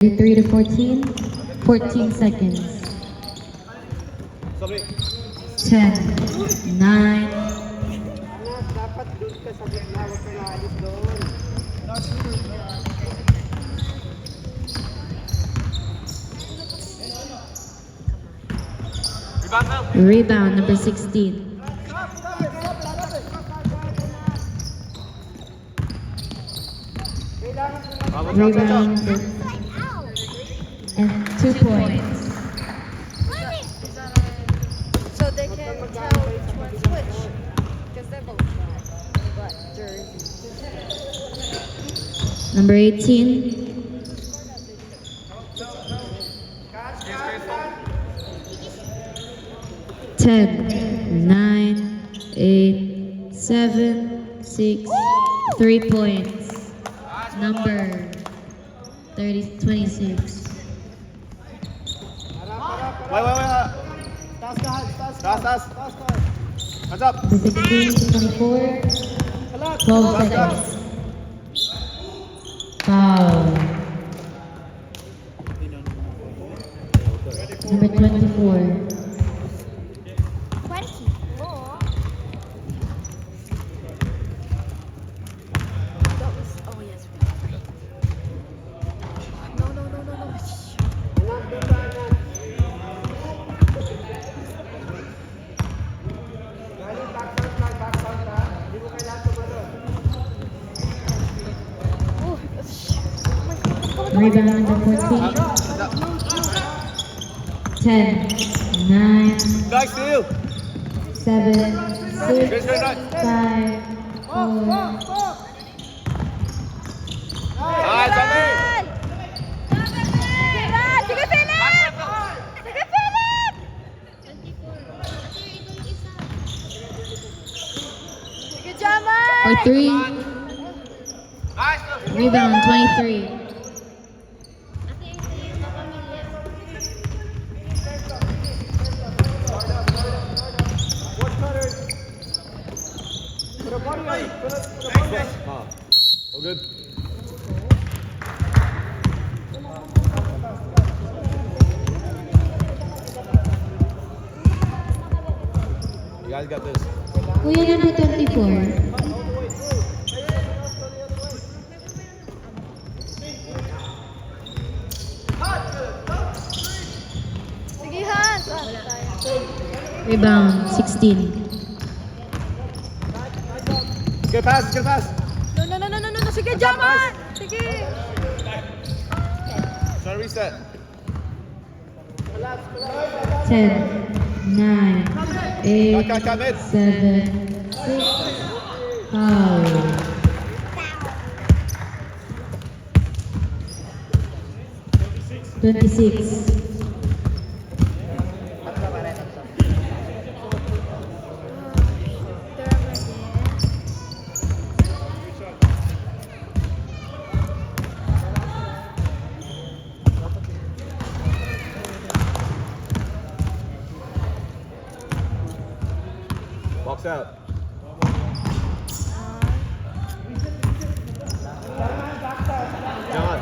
3 to 14, 14 seconds. 10, 9, Dapat doon ka sa gitna, huwag ka naalis doon. rebound number 16. Rebound and 2 points. So they can tell which one's which. Because they're both black jerseys. Number 18. Ten, 9, 8, 7, 6, 3 points. Number 26. Wait. Taas. Hands up. Number 16 to 24. 12 seconds. Foul. Number 24. 24? That was, oh yes, right. No. Shh. Oh, shh. Rebound number 14. 10, 9, Nice steal. 7, 6, Good night. 5, 4. Nice, Tommy. Sige, Philip! Sige, Philip! Sige, Jamal! Or 3. Nice. Rebound 23. All good. You guys got this. Kuya number 24. Sige, Hans! Rebound 16. Good pass. No. Sige, Jamal! Sige! Trying to reset. 10, 9, 8, Come in. 7, 6. Foul. Twenty-six. Box out. John.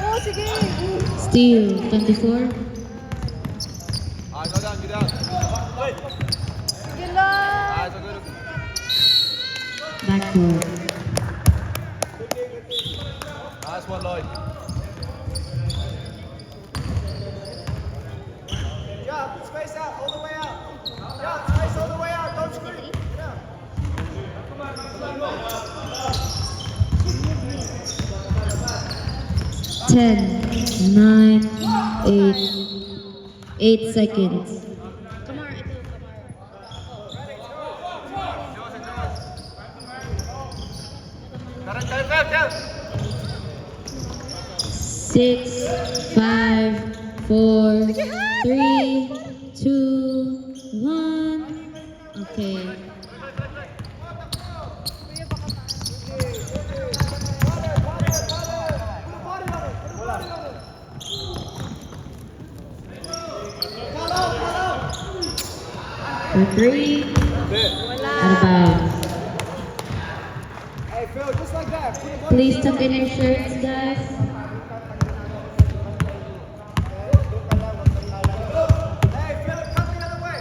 Oh, sige! Steal 24. Alright, go down, get down. Sige lang! Alright, so good. Backcourt. Nice one, Lloyd. Yeah, space out, all the way out. Yeah, space all the way out, don't screen. Ten, 9, 8, 8 seconds. Go. 6, 5, 4, 3, 2, 1. Okay. for 3. Sit. Out of bounds. Hey, Phil, just like that. Put him on Please tuck in your shirts, guys. Hey, Philip, come the other way.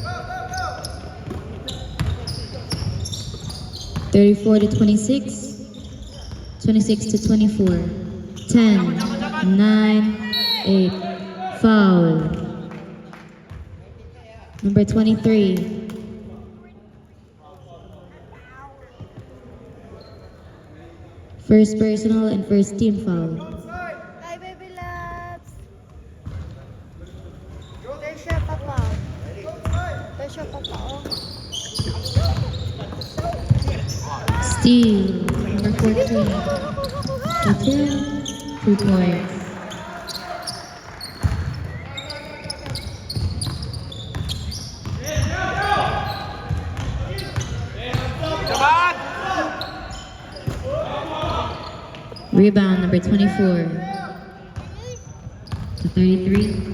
Go, go, go. 34 to 26. 26 to 24. 10, 9, 8. Foul. Number 23. First personal and first team foul. Hi, baby loves. There's your papa. There's your papa. Oh. Steal. Number 14. That's it. 2 points. Come on. Rebound number 24 to 33.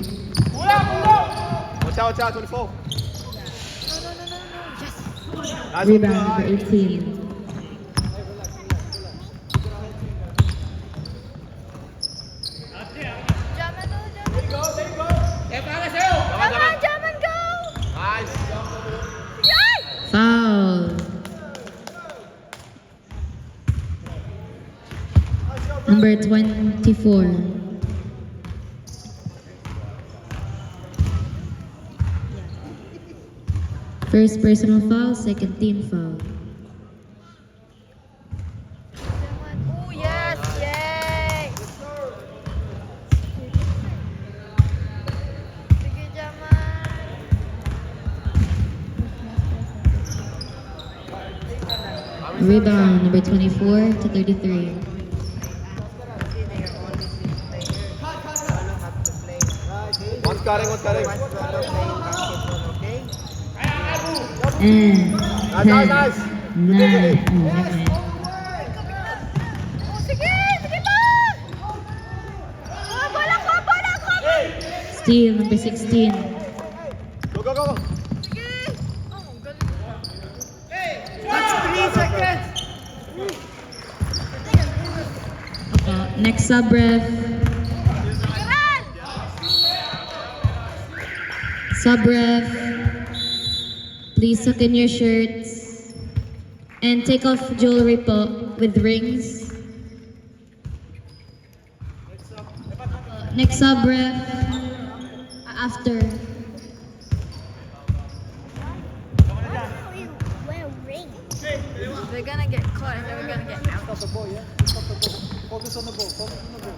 Watch out, 24. No. Yes. Nice Rebound one. number 18. Jaman, oh, Jaman. Go, there you go. Jaman, go. Nice. Yay! Foul. Number 24. First personal foul, second team foul. Jaman. Oh, yes. Yay! Sige, Jaman. Rebound number 24 to 33. One's cutting, one's cutting. And Nice, 10, nice. 9. Oh, okay. Oh, sige! Sige pa! Oh, bola ko! Bola ko! Steal number 16. Go, go, go, go. Sige! Oh, ang galing. That's 3 seconds. Next sub ref. Run! Sub ref. Please tuck in your shirts. And take off jewelry po with rings. Next sub ref. After. We're gonna get caught and then we're gonna get out. Stop the ball, yeah? Stop the ball. Focus on the ball. Focus on the ball.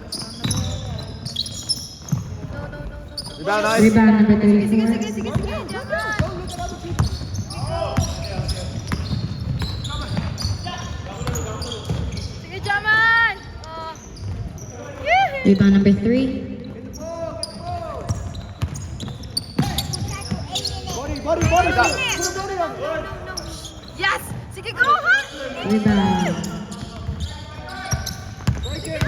No. Rebound, nice. Rebound number Sige, 34. sige, sige, sige. Jaman! Don't look at other people. Sige, Jaman! Oh. Yee! Rebound number 3. Body. Put him down. No. Yes! Sige, go, ha? Rebound. Break it.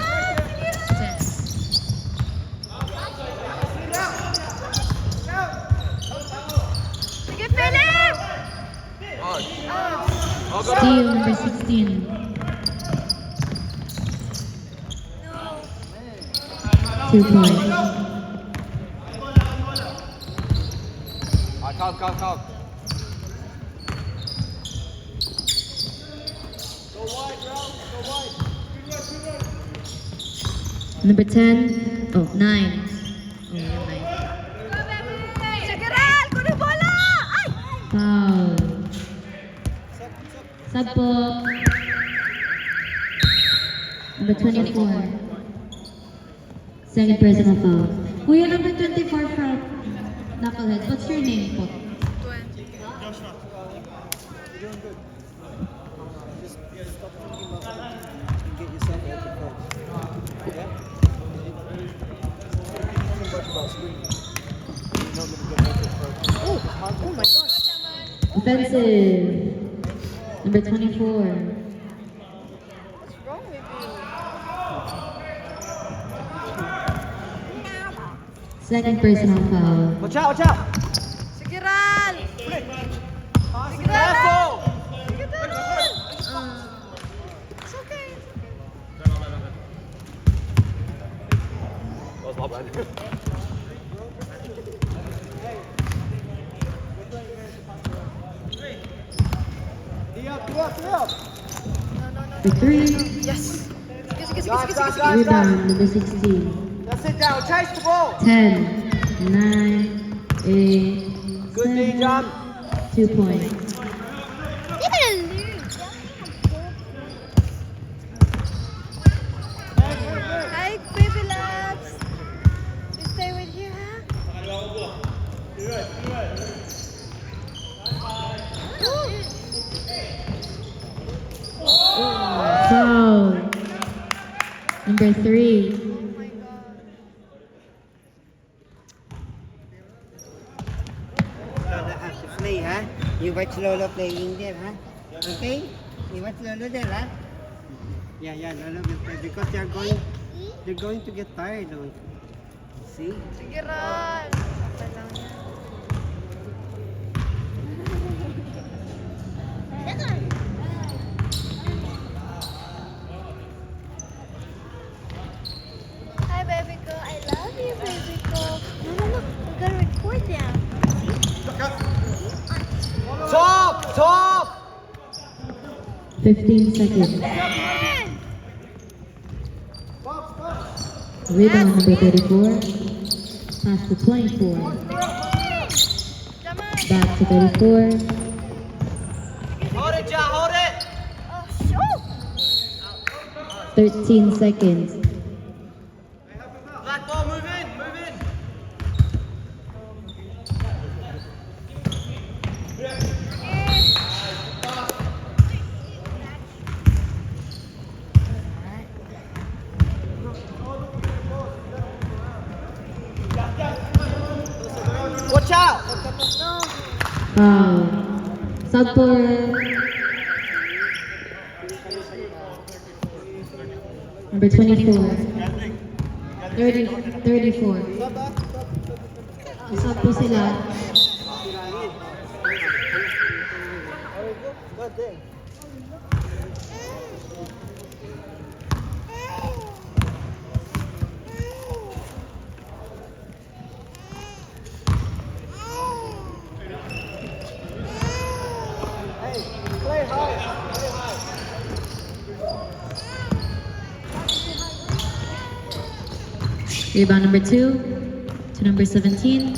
Sige, Philip! On. Oh. Oh, go, go. Steal number 16. No. 2 points. Calm. Go wide, bro. Go wide. Number 10. Oh, 9. Oh, 9. Sige, Ral! Kunin bola! Ay! Foul. Sub po. Number 24. Second personal foul. Kuya, number 24 from Knucklehead. What's your name po? 20. You're doing good. Just stop thinking about and get yourself open first. Yeah? Don't worry about screaming. You're not going to get open first. Oh my gosh. Offensive. Number 24. What's wrong with you? Second personal foul. Watch out, watch out. Sige, Sige, Ral! Sige, Ral! Careful! Sige, Ral! It's okay. That was my bad. For 3. Yes! Sige, sige, sige, Guys, sige, guys, sige. guys, Rebound, guys. number 16. Now sit down. Chase the ball. 10, 9, 8, Good D, 7, John. 2 points. You're gonna lose. Hi, baby loves. You stay with you, huh? Foul. Number 3. Oh my god. Lolo has to play, huh? You watch Lolo playing there, huh? Okay? You watch Lolo there, huh? Yeah, Lolo will play because they're going to get tired, don't you? See? Sige, Ral. Okay lang yan. Hi, baby girl. I love you, baby girl. No, look. We're gonna record them. Talk! 15 seconds. Man! Rebound, number 34. Pass to 24. Come on. Back to 34. Hold it, Ja, hold it. Oh, shoot. 13 seconds. Black ball, move in, move in. Watch out. No. Foul. Sub for number 24. 34. Sub po sila. Good thing. Hey, play high. Play high. Rebound number 2 to number 17.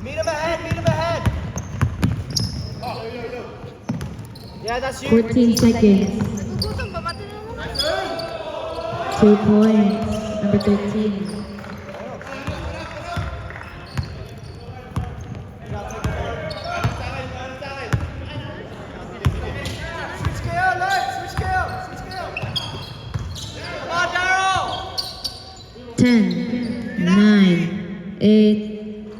Meet him ahead, meet him ahead. Yeah, that's you. 14 seconds. Nagugutom ba? Mati na naman. 2 points. Number 13. Switch gear, Lex, switch gear, switch gear. Come on, Daryl. 10, 9, 8,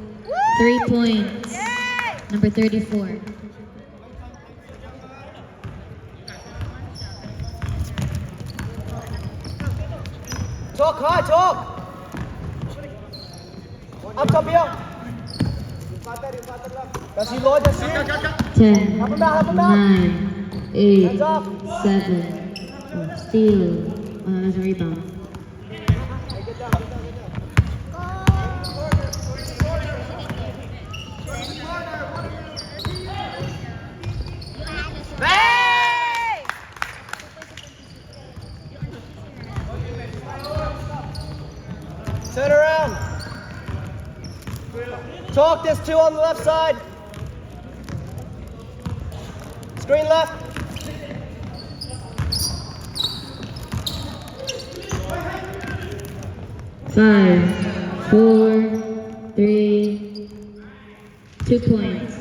3 points. Yay! Number 34. Talk high, talk. Up top here. That's you, Lloyd, that's you. 10, Help him out, help him 9, 8, Hands up. 7. Oh, steal. As a rebound. Hey! Turn around. Talk, there's 2 on the left side. Screen left. Five, 4, 3, 2 points.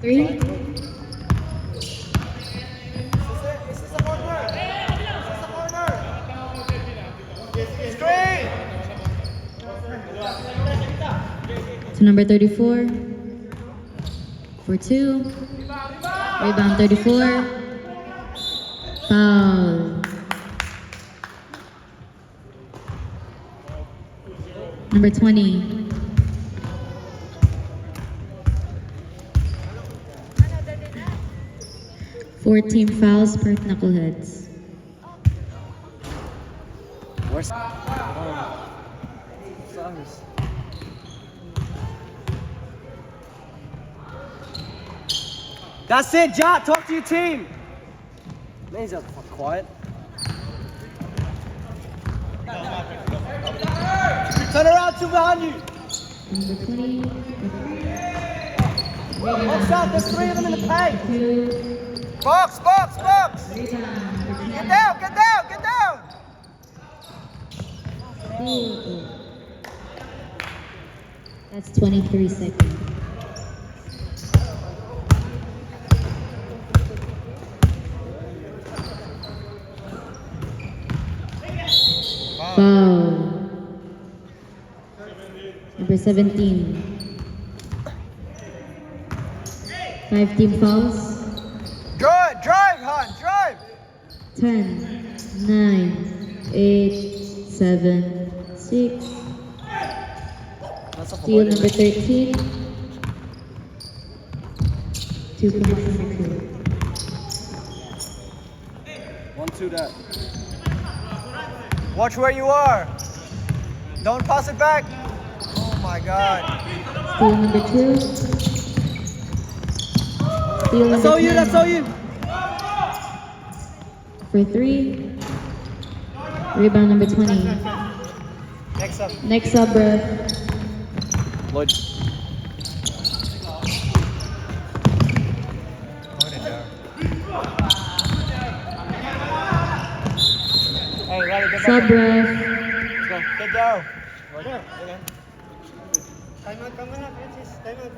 3. This is the corner. This is the corner. Screen. To number 34. For 2. Rebound 34. Foul. Number 20. 4 team fouls, Perth Knuckleheads. Where's Summers? That's it, Jot. Talk to your team. Lane's up quiet. Turn around, two behind you. Number 20. Box out, there's 3 of them in the paint. 2. Box, box, box. Rebound. Get down, get down, get down. Steal. That's 23 seconds. Foul. Number 17. 5 team fouls. Drive, drive, hon, drive. 10, 9, 8, 7, 6. Steal number 13. 2 points number 2. 1-2 that. Watch where you are. Don't pass it back. Oh my God. Steal number 2. Steal That's number all you, 10 that's all you. for 3. Rebound number 20. Next up. Next up, Breath. Lloyd. Hey, Riley, get Sub back. Breath. Let's go. Get down. Right there. Okay. Time out ka muna, Francis. Time out.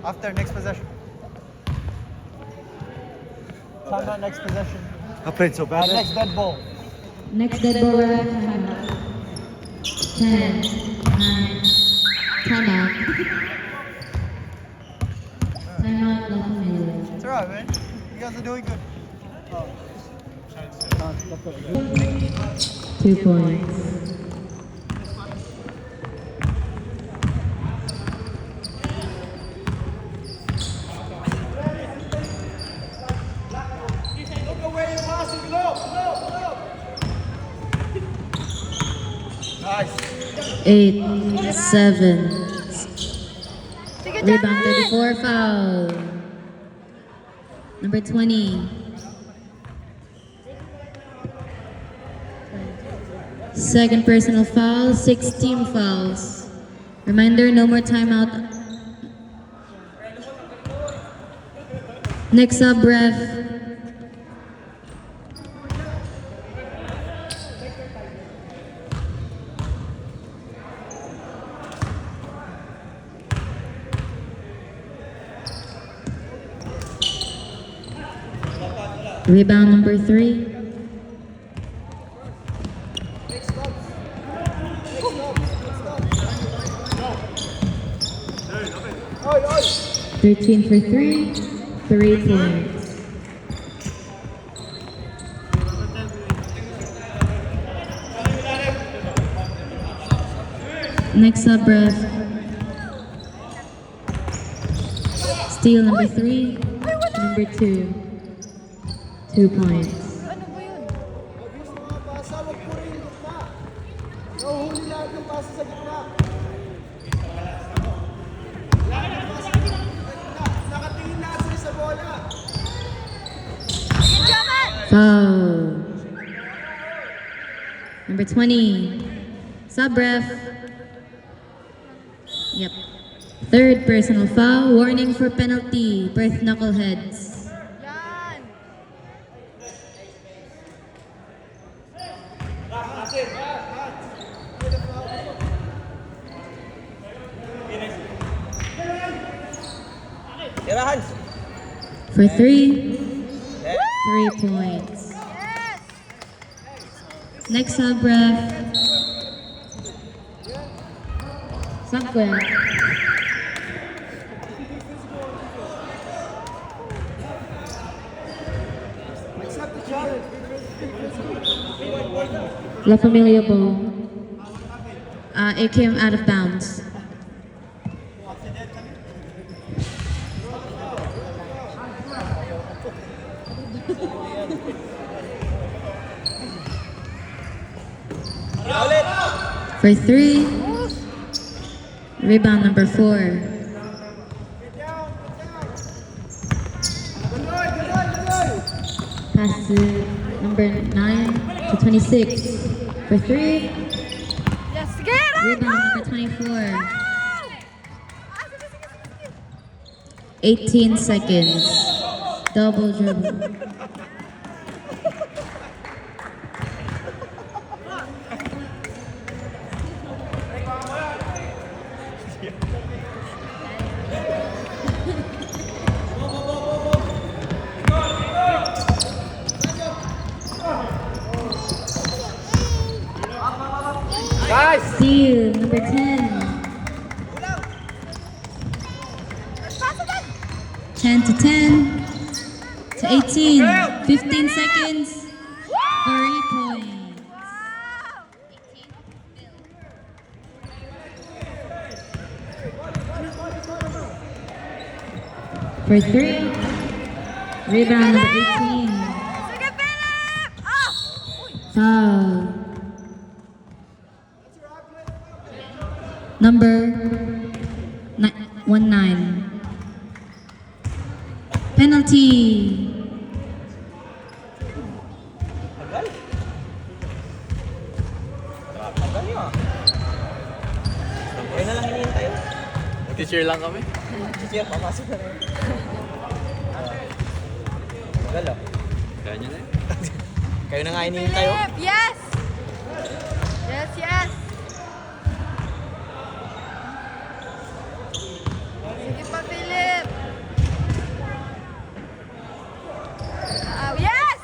After, next possession. Time out, next possession. I played so bad. Next dead ball. Next dead ball, Breath. 10, 9. Time out. Time out, La Familia. It's alright, man. You guys are doing good. 2 points. Nice. 8, 7. Take it Rebound down. 34, foul. Number 20. Second personal foul, 6 team fouls. Reminder, no more timeout. Next up, Ref. Rebound number 3. Oi, oi. 13 for 3. 3 points. Next up, Ref. Steal number 3. Number 2. 2 points. Ano ba yun? Mabilis mo mga pasa, wag po rin yung gitna. Nahuhuli lahat yung pasa sa gitna. Nakatingin lahat sila sa bola. Sige, Jaman! Foul. Number 20. Sub ref. Yep. Third personal foul. Warning for penalty. Perth Knuckleheads. Yan! Tira, Hans. For 3. 3 points. Yes! Next sub ref. Sub ref. Accept the challenge. La Familia ball. It came out of bounds. For 3. Rebound number 4. Pass to number 9 to 26. For 3. Yes, get it! Rebound number 24. Ah, sige, sige, sige, sige. 18 seconds. Double dribble. Guys! Steal number 10. Pass it in. 10 to 10 to 18. 15 seconds. 3 points. Wow. For 3. Rebound number 18. Sige, Philip! Ah! Foul. Number 19. Penalty. Kaya na lang hinihintay. Teacher lang kami. Sige, papasok na rin. Tagal oh. Kaya nyo na yun. Kayo na nga hinihintay oh. Philip, yes! Yes, yes! Sige pa, Philip! Yes!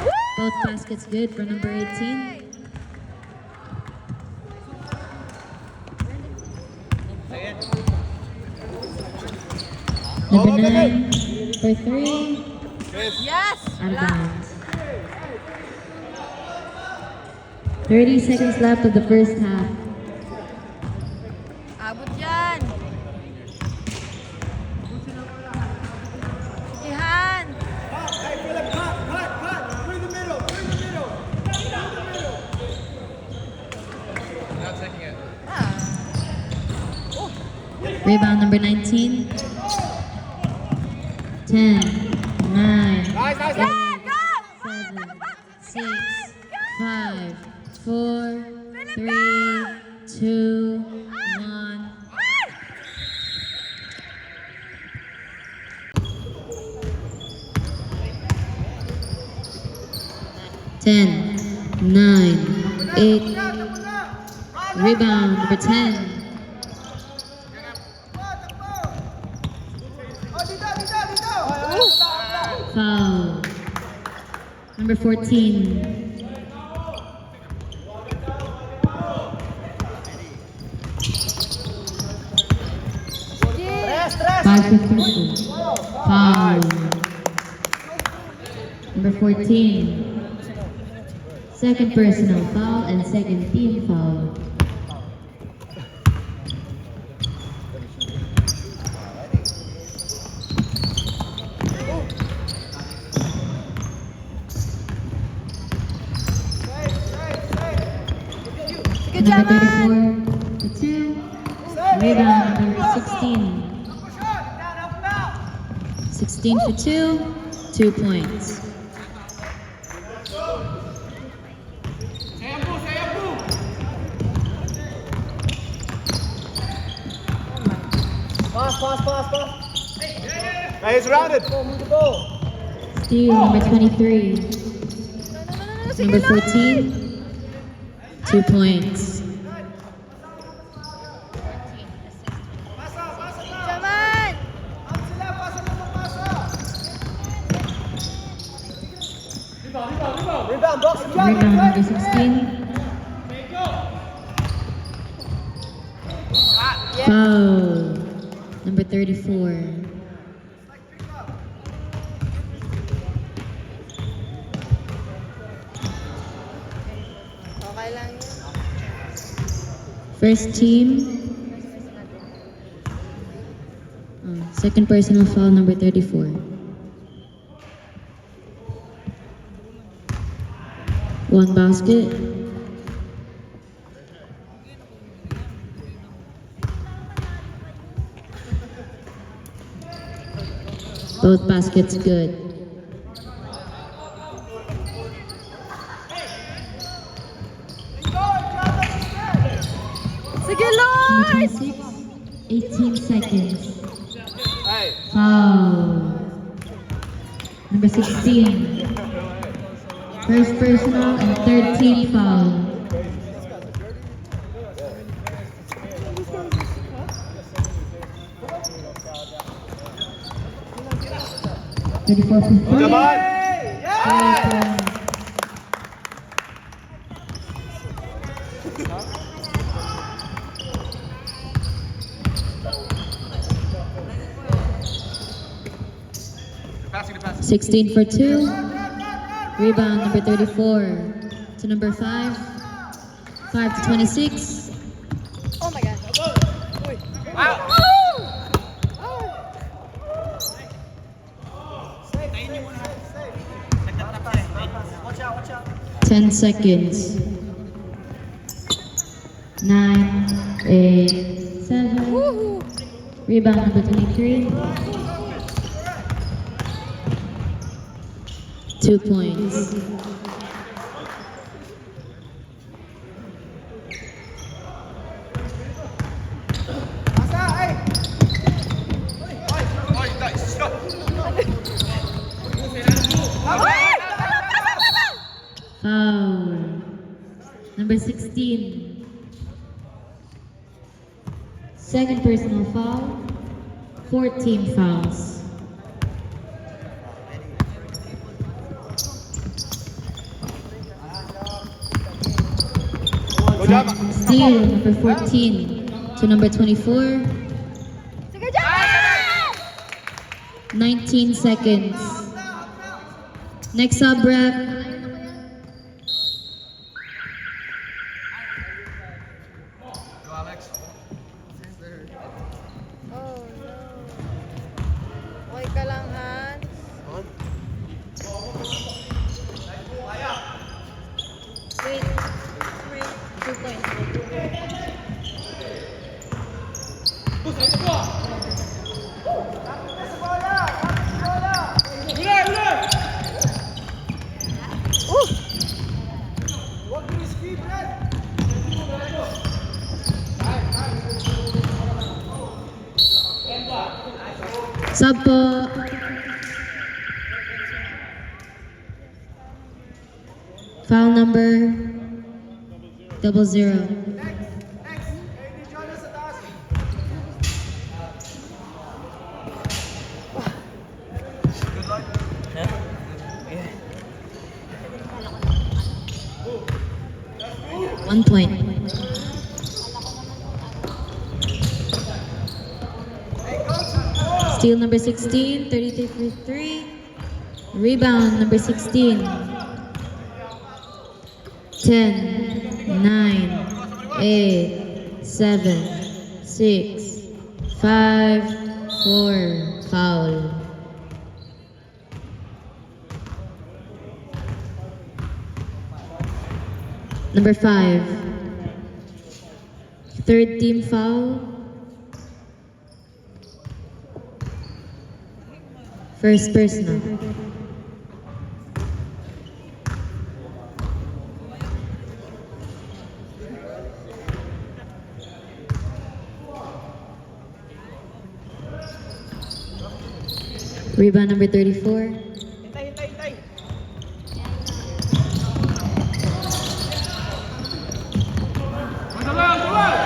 Woo! Both baskets good for number 18. Number 9 for 3. Yes! Out of bounds. 30 seconds left of the first half. Abot yan! Ihan! Hey, Philip, cut! Through the middle! Ah. Rebound number 19. 10, 9, Nice! 8, 7, 6, 5, 4, 3, 2, 1. Ten, 9, 8. Rebound number 10. Foul. Number 14. Yes! 5:52. Foul. Number 14. Second personal foul and second team foul. Good job, Number man! 34 to 2. Rebound number 16. 16 for 2. 2 points. Pass. Hey, it's rounded! Steal number 23. No, sige Number lang. 14. 2 points. Jaman! Rebound, box. Rebound number 16. Foul. Number 34. Okay lang yun. First team. Second personal foul number 34. One basket. Both baskets good. Sige, Number Lloyd! 26, 18 seconds. Hey. Foul. Number 16. First personal and third team foul. Thirty-four for three. Come on. Foul. 16 for 2. Rebound number 34 to number 5. 5 to 26. Oh my god. Uy. Wow. Watch out, watch out. 10 seconds. 9, 8, 7. Woohoo! Rebound number 23. 2 points. Asa, hey. Oy, guys. Go. Foul. Number 16. Second personal foul. 14 fouls. Go job. Steal number 14 to number 24. Sige, Jack! 19 seconds. Next sub rep. Go, Alex. Oh no. Okay ka lang, Hans? Wait. 2 points. Sub po. Foul number 00. One point. Steal number 16, 33 for 3. Rebound number 16. 10, 9, 8, 7, 6, 5, 4. Foul. Number 5. Third team foul. First personal. Rebound number 34. Hintay, hintay, hintay.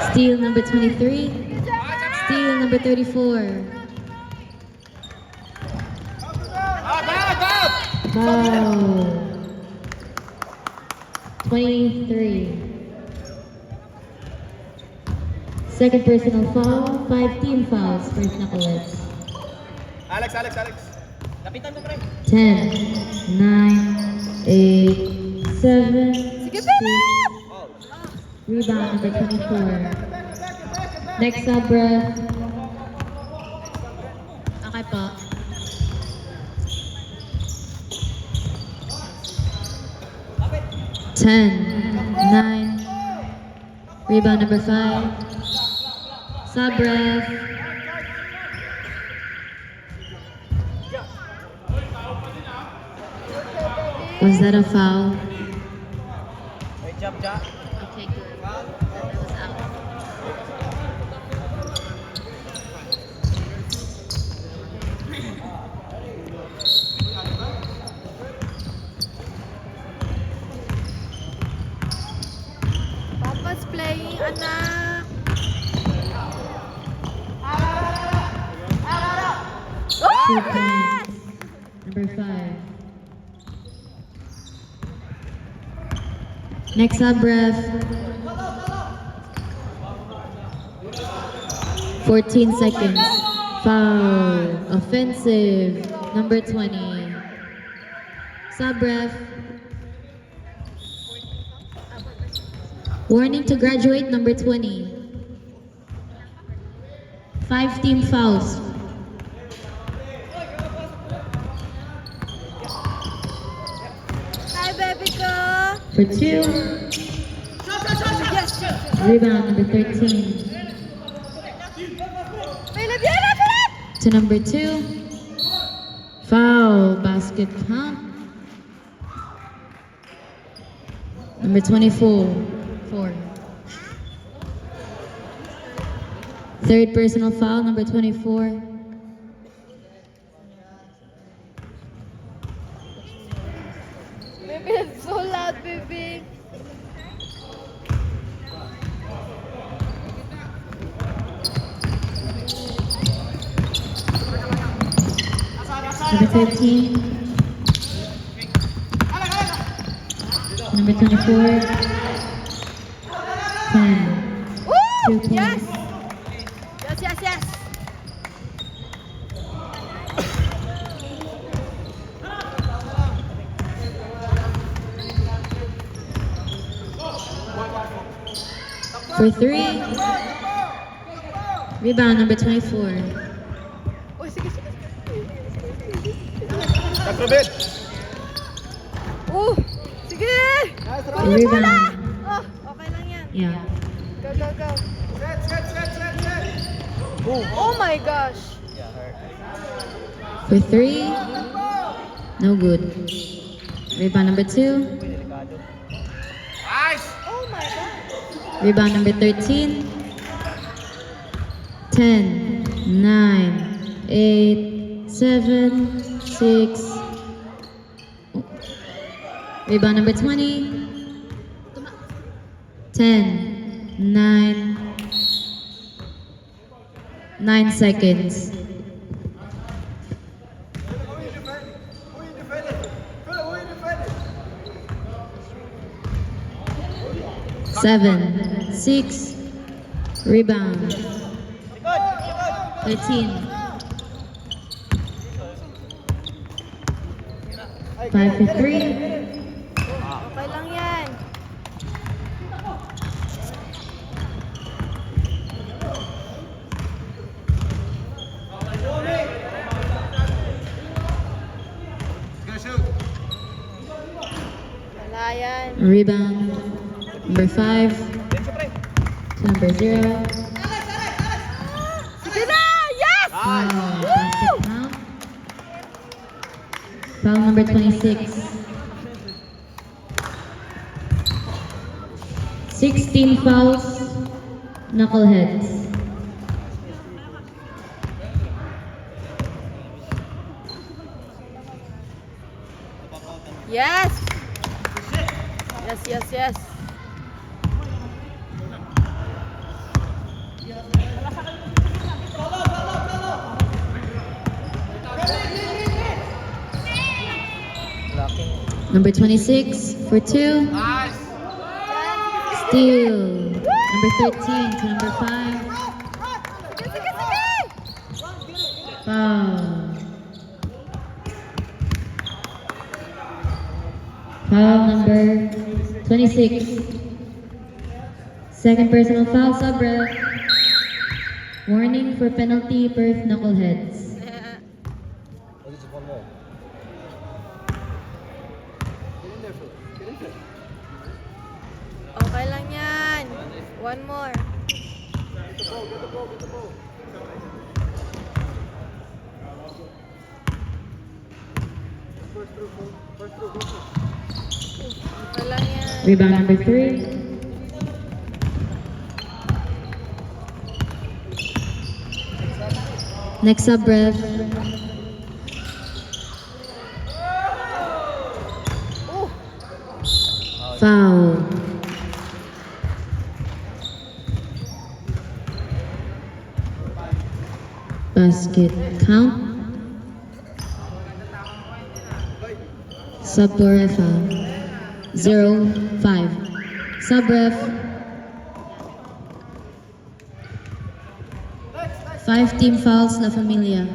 Steal number 23. Steal number 34. Foul. 23. Second personal foul. 5 team fouls for Knuckleheads. Alex. Lapitan mo, pre. 10, 9, 8, 7, Sige, Philip! Rebound number 24. Next sub ref. Okay po. 10, 9. Rebound number 5. Sub ref. Was that a foul? Great job, Jack. Okay, good. That was out. Papa's playing, anak. Oh, 2 yes! points. Number 5. Next up, ref. 14 seconds. Foul. Offensive. Number 20. Sub ref. Warning to graduate number 20. 5 team fouls. Hi, baby ko. For 2. Yes. Rebound number 13. Philip, yan, Philip! To number 2. Foul. Basket count. Number 24. 4. Third personal foul, number 24. Baby, it's so loud, baby. Number 13. Number 24. 10. Woo! 2 points. Yes! Yes, yes, yes. For 3. Rebound number 24. Uy, sige, sige. Back, Ruben. Sige! Rebound. Oh, okay lang yan. Yeah. Go, go, go. Set, set, set, set, set. Oh my gosh. For 3. No good. Rebound number 2. Nice. Oh my god. Rebound number 13. 10, 9, 8, 7, 6. Rebound number 20. 10, 9, 9 seconds. Who you defending? Who you defending? Philip, who you defending? 7, 6. Rebound. 13. 5 for 3. Okay lang yan. Go shoot. Wala yan. Rebound. Number 5. To number 0. Sige na! Yes! Foul. Basket count. Foul number 26. 16 fouls. Knuckleheads. Yes! Yes, yes, yes. Number 26 for 2. Nice. Steal. Number 13 to number 5. Sige, sige, sige! Foul. Foul number 26. Second personal foul, sub ref. Warning for penalty, Perth Knuckleheads. What is the one more? Get in there, Philip. Get in there. One more. Ano lang yan? Rebound number 3. Next sub ref. Oh, Foul. Basket count. Sub ref foul. 0-5. Sub ref. 5 team fouls, La Familia.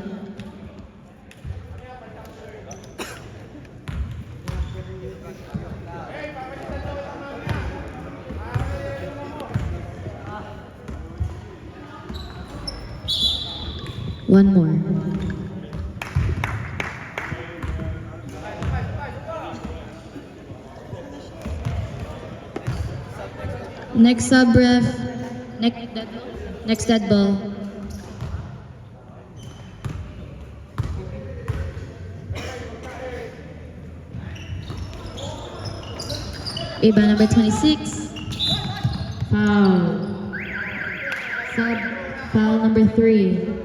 One more. Next sub ref. Next dead ball. Rebound number 26. Foul. Sub foul number 3.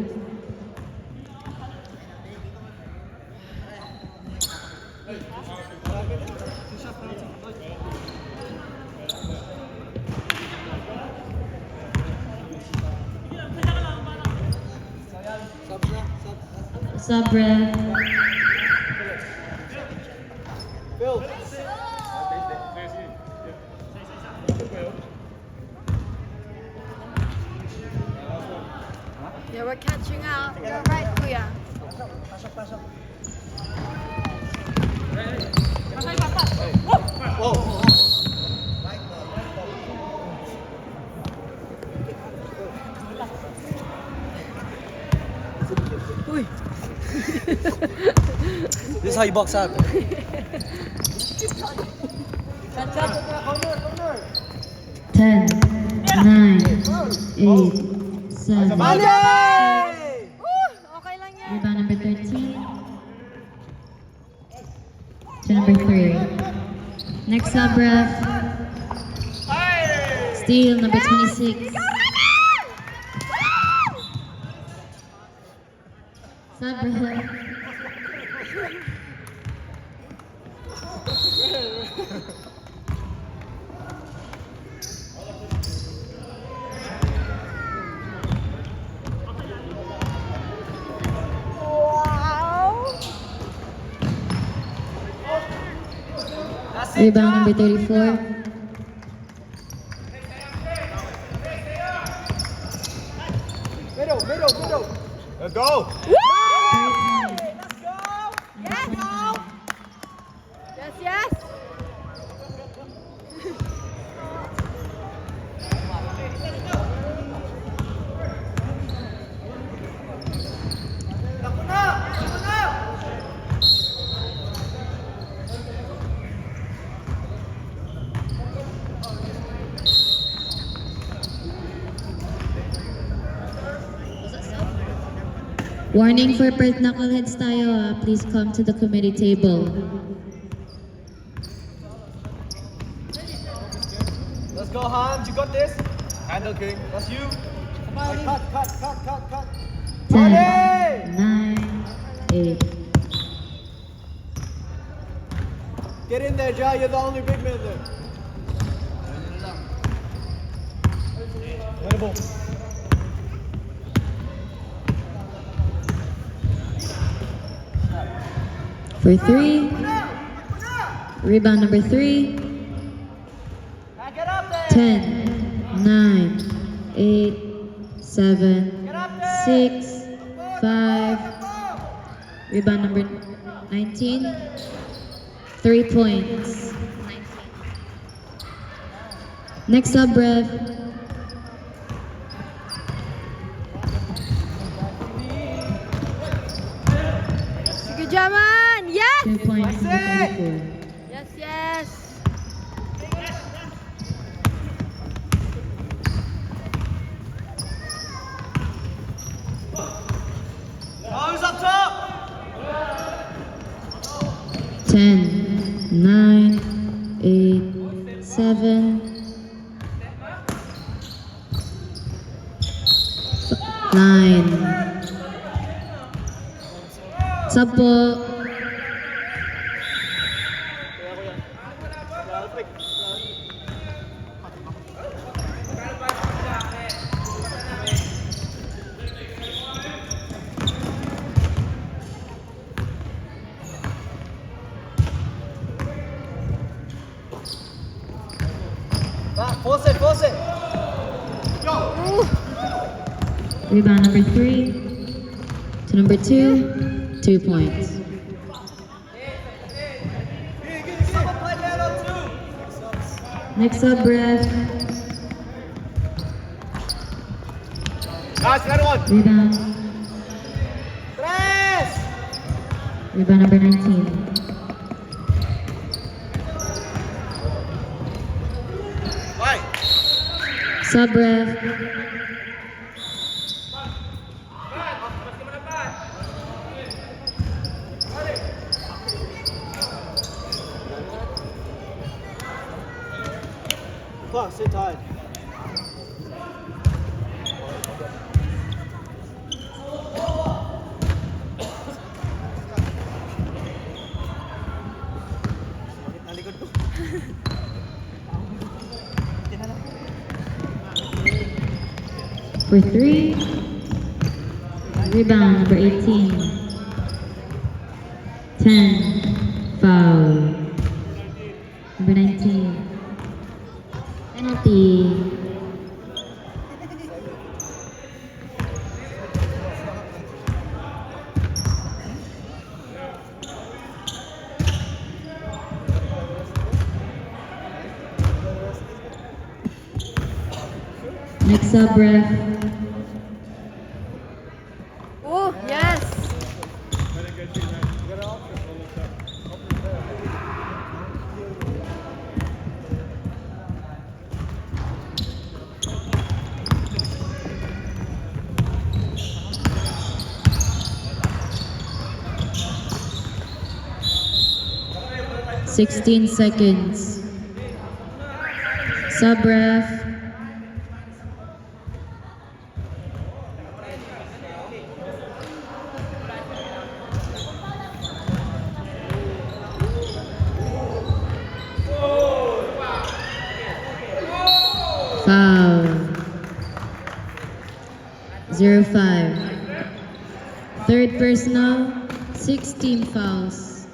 Sub ref. Phil. yeah, we're catching up. You're right, Kuya. Pasok. This is how you box out. 10, 9, 8, 7. Okay lang yan. Rebound number 13. To number 3. Next sub ref. Steal number 26. Sub ref. Rebound number 34. Middle. Let's go. Yes. Warning for Perth knuckleheads tayo please come to the committee table. Let's go, Hans. You got this. Handle King. That's you. Cut. 10, 9, 8. Get in there, Jai. You're the only big man there. Winnable. For 3. Rebound number 3. Get up there. 10, 9, 8, 7, 6, 5. Rebound number 19. 3 points. Next sub ref. Sige, Jaman! Yes! 2 points. That's it. 34. Yes. 9. Sub po. Back, force it, force it. Rebound number 3 to number 2. 2 points. Someone play yellow too. Next up, ref. Guys, another one. Rebound. Tres. Rebound number 19. Right. Sub ref. Come on, sit tight. Nalikod ko. For 3. Rebound number 18. 10. Foul. Number 19. Penalty. Next up, ref. Oh, yes. 16 seconds. Sub ref. Foul. 0-5. Third personal, 16 fouls.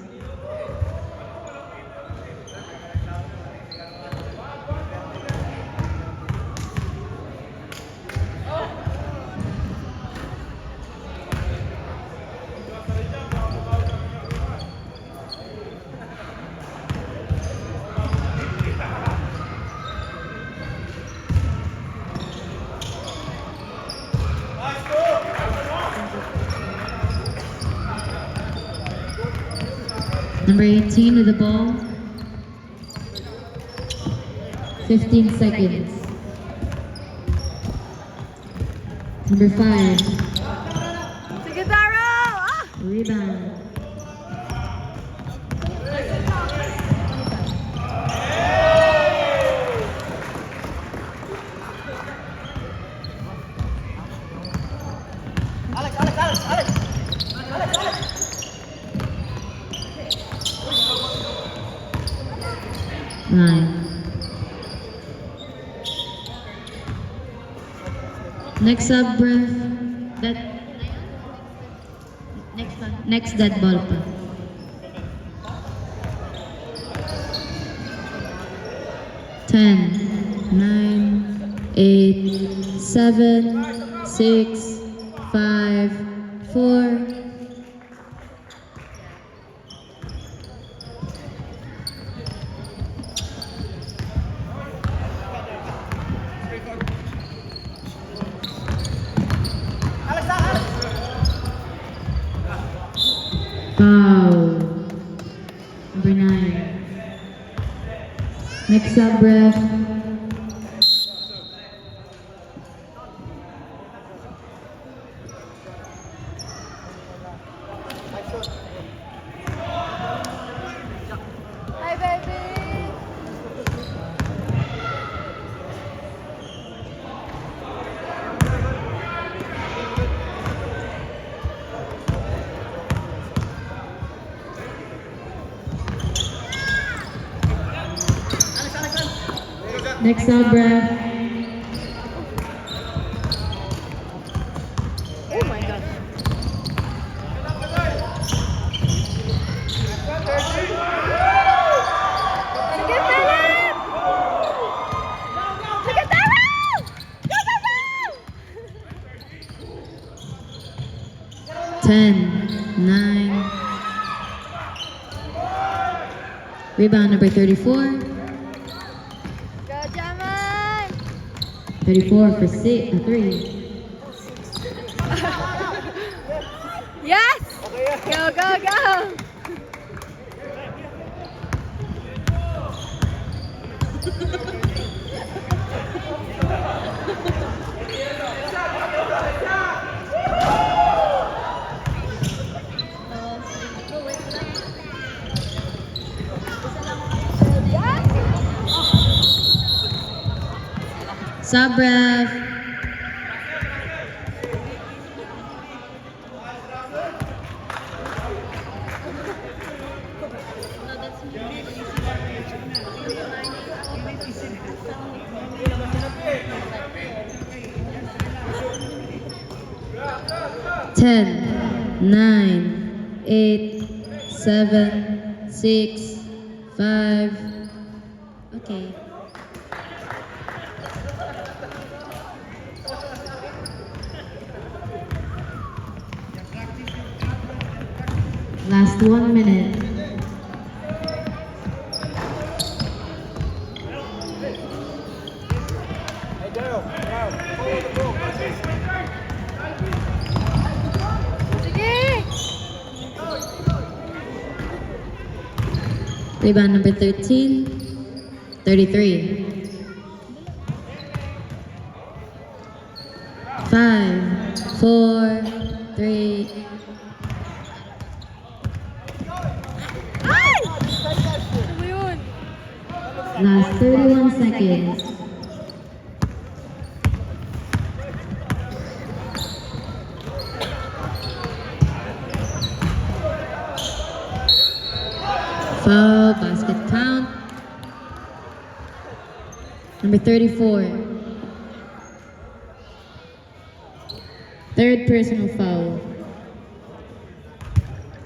Number 18 with the ball. 15 seconds. Number 5. Sige, Taro! Ah! Rebound. Alex, Alex, Alex, Alex. Alex, Alex. Nine. Next up, ref. That. Next one. Next dead ball pa. Ten, 9, 8, 7, 6, 5, 4. Alex, Alex. Foul. Number 9. Next up, ref. Hi, baby! Next sub ref. Oh my gosh. Sige, Philip! Sige, Daryl! Go, go, go! 10, 9. Rebound number 34. Go, Jaman! 34 for 3. Yes! Go, go, go! Sub ref. Ten, 9, 8, 7, 6, 5. Okay. Last 1 minute. Hey, Daryl. Daryl. Follow the ball. Sige! Rebound number 13. 33. 5, 4, 3. Ay! Ano ba yun? Last 31 seconds. Foul, basket count. Number 34. Third personal foul.